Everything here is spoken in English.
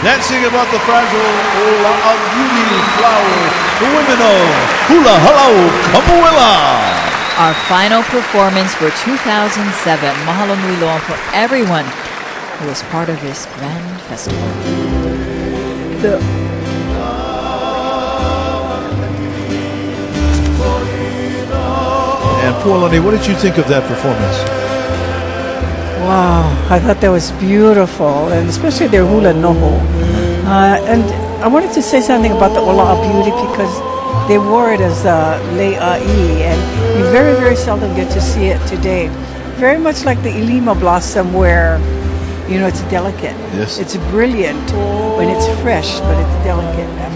dancing about the fragile Ola of Beauty flower, the women of Hula Halau Kapuela. Our final performance for 2007. Mahalo nui loa for everyone who was part of this grand festival. And Pualani, what did you think of that performance? Wow, I thought that was beautiful, and especially their hula noho. And I wanted to say something about the Ola of Beauty because they wore it as le'ai, and you very, very seldom get to see it today. Very much like the Ilima blossom where, you know, it's delicate. Yes. It's brilliant when it's fresh, but it's delicate after.